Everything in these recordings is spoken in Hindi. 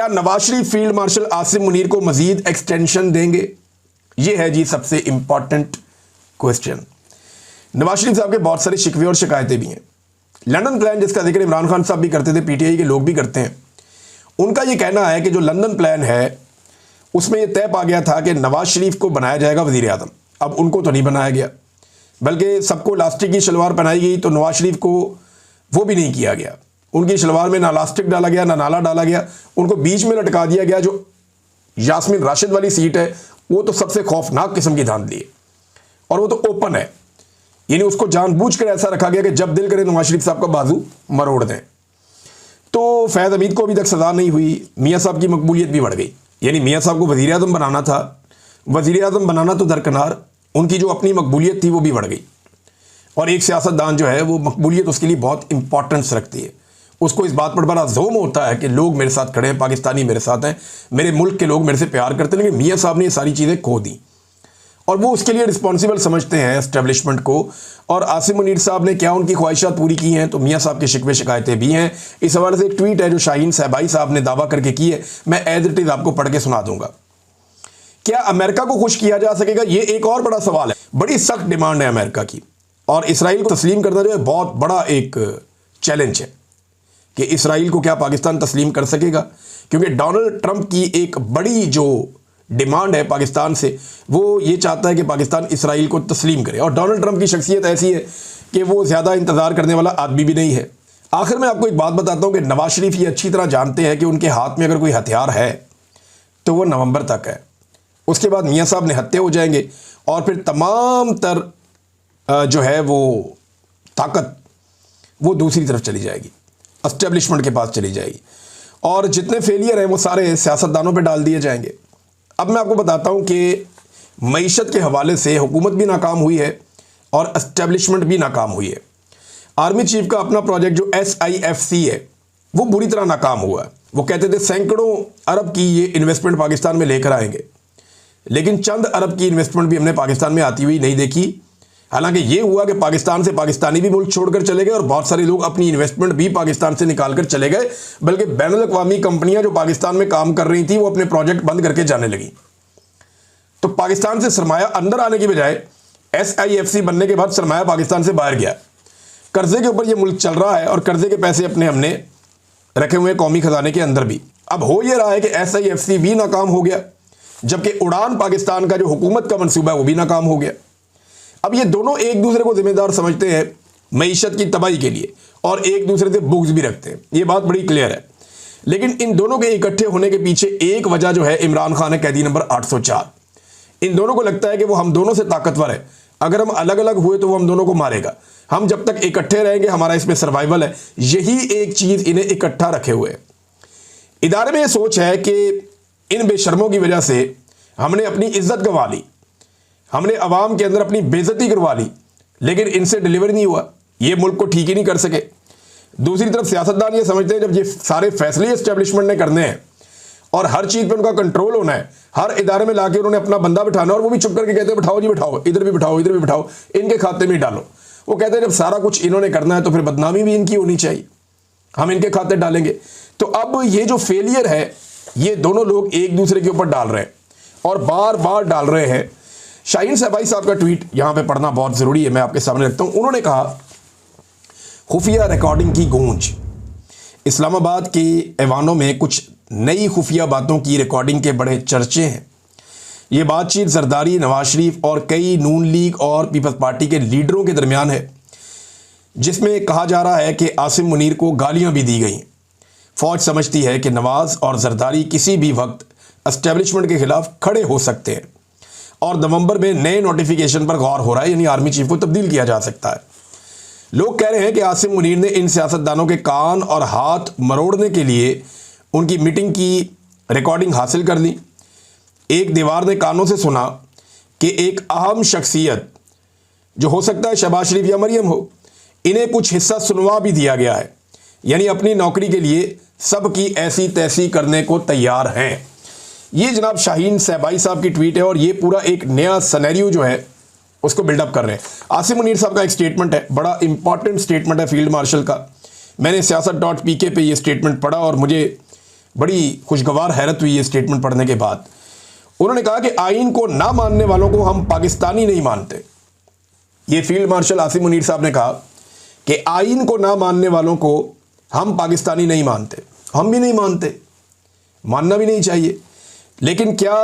क्या नवाज शरीफ फील्ड मार्शल आसिम मुनीर को मजीद एक्सटेंशन देंगे? यह है जी सबसे इंपॉर्टेंट क्वेश्चन। नवाज शरीफ साहब के बहुत सारे शिकवे और शिकायतें भी हैं। लंदन प्लान जिसका जिक्र इमरान खान साहब भी करते थे, पीटीआई के लोग भी करते हैं, उनका यह कहना है कि जो लंदन प्लान है उसमें यह तय पा गया था कि नवाज शरीफ को बनाया जाएगा वजीर आजम। अब उनको तो नहीं बनाया गया, बल्कि सबको लास्टिक की शलवार पहनाई गई, तो नवाज शरीफ को वो भी नहीं किया गया। उनकी शलवार में ना लास्टिक डाला गया, ना नाला डाला गया, उनको बीच में लटका दिया गया। जो यास्मीन राशिद वाली सीट है वो तो सबसे खौफनाक किस्म की धांधली है, और वो तो ओपन है, यानी उसको जानबूझकर ऐसा रखा गया कि जब दिल करे नवाज शरीफ साहब का बाजू मरोड़ दें। तो फैज़ हमीद को अभी तक सजा नहीं हुई, मियाँ साहब की मकबूलियत भी बढ़ गई। यानी मियाँ साहब को वज़ीर आज़म बनाना था, वज़ीर आज़म बनाना तो दरकिनार, उनकी जो अपनी मकबूलियत थी वो भी बढ़ गई। और एक सियासतदान जो है वो मकबूलियत उसके लिए बहुत इंपॉर्टेंस रखती है, उसको इस बात पर बड़ा जोम होता है कि लोग मेरे साथ खड़े हैं, पाकिस्तानी मेरे साथ हैं, मेरे मुल्क के लोग मेरे से प्यार करते हैं। लेकिन मियाँ साहब ने ये सारी चीज़ें खो दी और वो उसके लिए रिस्पॉन्सिबल समझते हैं एस्टेब्लिशमेंट को। और आसिम मुनीर साहब ने क्या उनकी ख्वाहिशात पूरी की हैं? तो मियाँ साहब के शिकवे शिकायतें भी हैं। इस हवाले से एक ट्वीट है जो शाहीन सहबाई साहब ने दावा करके की है, मैं एज इट इज़ आपको पढ़ के सुना दूंगा। क्या अमेरिका को खुश किया जा सकेगा? ये एक और बड़ा सवाल है। बड़ी सख्त डिमांड है अमेरिका की, और इसराइल को तस्लीम करना जो है बहुत बड़ा एक चैलेंज है कि इसराइल को क्या पाकिस्तान तस्लीम कर सकेगा, क्योंकि डोनाल्ड ट्रंप की एक बड़ी जो डिमांड है पाकिस्तान से, वो ये चाहता है कि पाकिस्तान इसराइल को तस्लीम करे। और डोनाल्ड ट्रंप की शख्सियत ऐसी है कि वो ज़्यादा इंतज़ार करने वाला आदमी भी नहीं है। आखिर में आपको एक बात बताता हूँ कि नवाज शरीफ ये अच्छी तरह जानते हैं कि उनके हाथ में अगर कोई हथियार है तो वो नवंबर तक है, उसके बाद मियाँ साहब निहत्थे हो जाएंगे और फिर तमाम तर जो है वो ताकत वो दूसरी तरफ चली जाएगी, एस्टेब्लिशमेंट के पास चली जाएगी, और जितने फेलियर हैं वो सारे सियासतदानों पे डाल दिए जाएंगे। अब मैं आपको बताता हूं कि मईशत के हवाले से हुकूमत भी नाकाम हुई है और एस्टेब्लिशमेंट भी नाकाम हुई है। आर्मी चीफ का अपना प्रोजेक्ट जो SIFC है वो बुरी तरह नाकाम हुआ है। वो कहते थे सैकड़ों अरब की ये इन्वेस्टमेंट पाकिस्तान में लेकर आएंगे, लेकिन चंद अरब की इन्वेस्टमेंट भी हमने पाकिस्तान में आती हुई नहीं देखी। हालांकि ये हुआ कि पाकिस्तान से पाकिस्तानी भी मुल्क छोड़कर चले गए और बहुत सारे लोग अपनी इन्वेस्टमेंट भी पाकिस्तान से निकाल कर चले गए, बल्कि बैनुल-अक़वामी कंपनियां जो पाकिस्तान में काम कर रही थी वो अपने प्रोजेक्ट बंद करके जाने लगी। तो पाकिस्तान से सरमाया अंदर आने की बजाय SIFC बनने के बाद सरमाया पाकिस्तान से बाहर गया। कर्जे के ऊपर ये मुल्क चल रहा है और कर्जे के पैसे अपने हमने रखे हुए कौमी खजाने के अंदर भी। अब हो ये रहा है कि SIFC भी नाकाम हो गया, जबकि उड़ान पाकिस्तान का जो हुकूमत का मनसूबा है वो भी नाकाम हो गया। अब ये दोनों एक दूसरे को जिम्मेदार समझते हैं मईशत की तबाही के लिए और एक दूसरे से बुग़्ज़ भी रखते हैं, ये बात बड़ी क्लियर है। लेकिन इन दोनों के इकट्ठे होने के पीछे एक वजह जो है इमरान खान है, कैदी नंबर 804। इन दोनों को लगता है कि वो हम दोनों से ताकतवर है, अगर हम अलग अलग हुए तो वो हम दोनों को मारेगा, हम जब तक इकट्ठे रहेंगे हमारा इसमें सर्वाइवल है। यही एक चीज़ इन्हें इकट्ठा रखे हुए है। इदारे में ये सोच है कि इन बेशर्मों की वजह से हमने अपनी इज्जत गंवा ली, हमने अवाम के अंदर अपनी बेइज्जती करवा ली, लेकिन इनसे डिलीवर नहीं हुआ, ये मुल्क को ठीक ही नहीं कर सके। दूसरी तरफ सियासतदान ये समझते हैं जब ये सारे फैसले एस्टेब्लिशमेंट ने करने हैं और हर चीज़ पे उनका कंट्रोल होना है, हर इदारे में लाके उन्होंने अपना बंदा बिठाना, और वो भी चुप करके कहते हैं बिठाओ जी बिठाओ, इधर भी बिठाओ, इधर भी बिठाओ, इनके खाते में डालो। वो कहते हैं जब सारा कुछ इन्होंने करना है तो फिर बदनामी भी इनकी होनी चाहिए, हम इनके खाते डालेंगे। तो अब ये जो फेलियर है ये दोनों लोग एक दूसरे के ऊपर डाल रहे हैं और बार बार डाल रहे हैं। शाहीन सहबाई साहब का ट्वीट यहां पे पढ़ना बहुत ज़रूरी है, मैं आपके सामने रखता हूं। उन्होंने कहा खुफिया रिकॉर्डिंग की गूंज, इस्लामाबाद के ऐवानों में कुछ नई खुफिया बातों की रिकॉर्डिंग के बड़े चर्चे हैं। ये बातचीत जरदारी, नवाज शरीफ और कई नून लीग और पीपल्स पार्टी के लीडरों के दरमियान है, जिसमें कहा जा रहा है कि आसिम मुनीर को गालियां भी दी गई। फौज समझती है कि नवाज और जरदारी किसी भी वक्त एस्टेब्लिशमेंट के खिलाफ खड़े हो सकते हैं और नवंबर में नए नोटिफिकेशन पर गौर हो रहा है, यानी आर्मी चीफ को तब्दील किया जा सकता है। लोग कह रहे हैं कि आसिम मुनीर ने इन सियासतदानों के कान और हाथ मरोड़ने के लिए उनकी मीटिंग की रिकॉर्डिंग हासिल कर ली। एक दीवार ने कानों से सुना कि एक अहम शख्सियत, जो हो सकता है शहबाज शरीफ या मरियम हो, इन्हें कुछ हिस्सा सुनवा भी दिया गया है, यानी अपनी नौकरी के लिए सबकी ऐसी तैसी करने को तैयार हैं। ये जनाब शाहीन सहबाई साहब की ट्वीट है और ये पूरा एक नया सिनेरियो जो है उसको बिल्डअप कर रहे हैं। आसिम मुनीर साहब का एक स्टेटमेंट है, बड़ा इंपॉर्टेंट स्टेटमेंट है फील्ड मार्शल का। मैंने siyaasat.pk पे ये स्टेटमेंट पढ़ा और मुझे बड़ी खुशगवार हैरत हुई ये स्टेटमेंट पढ़ने के बाद। उन्होंने कहा कि आईन को ना मानने वालों को हम पाकिस्तानी नहीं मानते। ये फील्ड मार्शल आसिम मुनीर साहब ने कहा कि आईन को ना मानने वालों को हम पाकिस्तानी नहीं मानते। हम भी नहीं मानते, मानना भी नहीं चाहिए। लेकिन क्या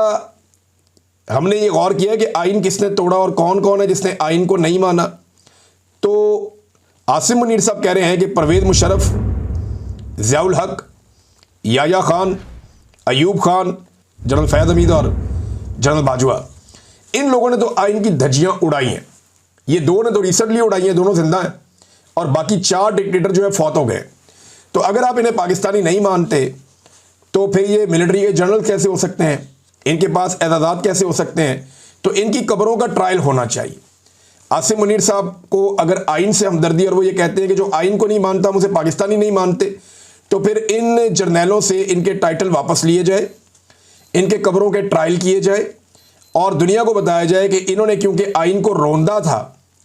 हमने ये गौर किया कि आईन किसने तोड़ा और कौन कौन है जिसने आईन को नहीं माना? तो आसिम मुनीर साहब कह रहे हैं कि परवेज़ मुशर्रफ, ज़ियाउल हक, याया खान, अयूब खान, जनरल फैज़ हमीद और जनरल बाजवा, इन लोगों ने तो आईन की धज्जियां उड़ाई हैं। ये दो ने तो रिसेंटली उड़ाई हैं, दोनों जिंदा हैं, और बाकी 4 डिक्टेटर जो है फौत हो गए। तो अगर आप इन्हें पाकिस्तानी नहीं मानते तो फिर ये मिलिट्री के जनरल कैसे हो सकते हैं? इनके पास एजाज़ात कैसे हो सकते हैं? तो इनकी कब्रों का ट्रायल होना चाहिए। आसिम मुनीर साहब को अगर आइन से हमदर्दी और वो ये कहते हैं कि जो आइन को नहीं मानता मुझे पाकिस्तानी नहीं मानते, तो फिर इन जर्नैलों से इनके टाइटल वापस लिए जाए, इनके कब्रों के ट्रायल किए जाए और दुनिया को बताया जाए कि इन्होंने क्योंकि आइन को रौंदा था,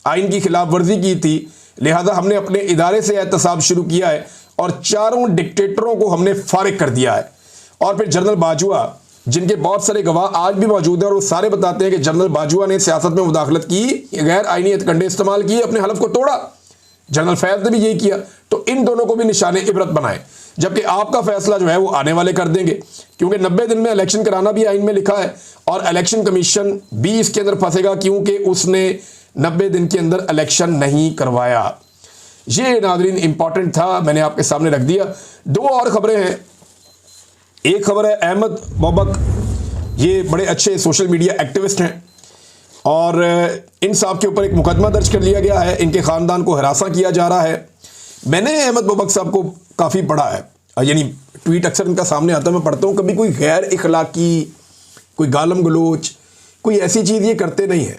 आइन की खिलाफ वर्जी की थी, लिहाजा हमने अपने इदारे से एहतसाब शुरू किया है और 4 डिक्टेटरों को हमने फारिग कर दिया है। और फिर जनरल बाजवा, जिनके बहुत सारे गवाह आज भी मौजूद हैं और वो सारे बताते हैं कि जनरल बाजवा ने सियासत में मुदाखलत की, गैर आईनी हथकंडे इस्तेमाल किए, अपने हलफ को तोड़ा। जनरल फैज़ ने भी यही किया। तो इन दोनों को भी निशाने इबरत बनाए, जबकि आपका फैसला जो है वो आने वाले कर देंगे, क्योंकि 90 दिन में इलेक्शन कराना भी आइन में लिखा है और इलेक्शन कमीशन भी इसके अंदर फंसेगा क्योंकि उसने 90 दिन के अंदर इलेक्शन नहीं करवाया। ये नाज़रीन इंपॉर्टेंट था, मैंने आपके सामने रख दिया। 2 और खबरें हैं। एक खबर है अहमद बोबक, ये बड़े अच्छे सोशल मीडिया एक्टिविस्ट हैं और इन साहब के ऊपर एक मुकदमा दर्ज कर लिया गया है, इनके ख़ानदान को हरासा किया जा रहा है। मैंने अहमद बोबक साहब को काफ़ी पढ़ा है, यानी ट्वीट अक्सर इनका सामने आता है, मैं पढ़ता हूँ। कभी कोई गैर इखलाकी, कोई गालम गलोच, कोई ऐसी चीज़ ये करते नहीं है।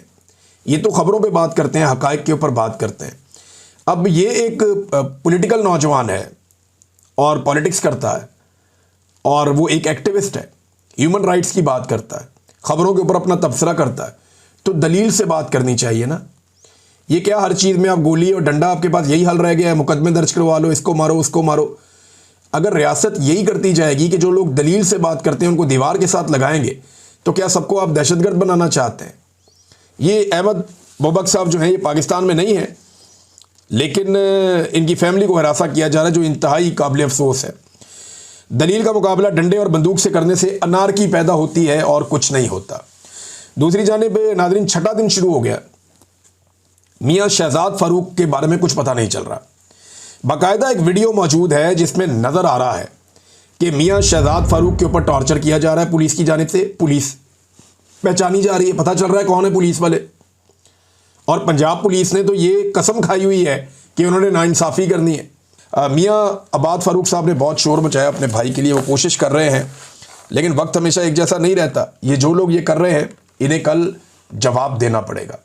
ये तो ख़बरों पे बात करते हैं, हक़ाइक़ के ऊपर बात करते हैं। अब ये एक पॉलिटिकल नौजवान है और पॉलिटिक्स करता है और वो एक एक्टिविस्ट है, ह्यूमन राइट्स की बात करता है, ख़बरों के ऊपर अपना तबसरा करता है, तो दलील से बात करनी चाहिए ना। ये क्या हर चीज़ में आप गोली और डंडा, आपके पास यही हल रह गया है, मुकदमे दर्ज करवा लो, इसको मारो उसको मारो। अगर रियासत यही करती जाएगी कि जो लोग दलील से बात करते हैं उनको दीवार के साथ लगाएंगे, तो क्या सबको आप दहशतगर्द बनाना चाहते हैं? ये अहमद बोबक साहब जो हैं ये पाकिस्तान में नहीं है, लेकिन इनकी फैमिली को हरासा किया जा रहा है, जो इंतहाई काबिल अफसोस है। दलील का मुकाबला डंडे और बंदूक से करने से अनारकी पैदा होती है और कुछ नहीं होता। दूसरी जानिब नाज़रीन, 6ठा दिन शुरू हो गया, मियाँ शहजाद फारूक के बारे में कुछ पता नहीं चल रहा। बाकायदा एक वीडियो मौजूद है जिसमें नज़र आ रहा है कि मियाँ शहजाद फारूक के ऊपर टॉर्चर किया जा रहा है पुलिस की जानिब से। पुलिस पहचानी जा रही है, पता चल रहा है कौन है पुलिस वाले। और पंजाब पुलिस ने तो ये कसम खाई हुई है कि उन्होंने नाइंसाफ़ी करनी है। मियाँ अबाद फारूक साहब ने बहुत शोर मचाया अपने भाई के लिए, वो कोशिश कर रहे हैं, लेकिन वक्त हमेशा एक जैसा नहीं रहता। ये जो लोग ये कर रहे हैं इन्हें कल जवाब देना पड़ेगा।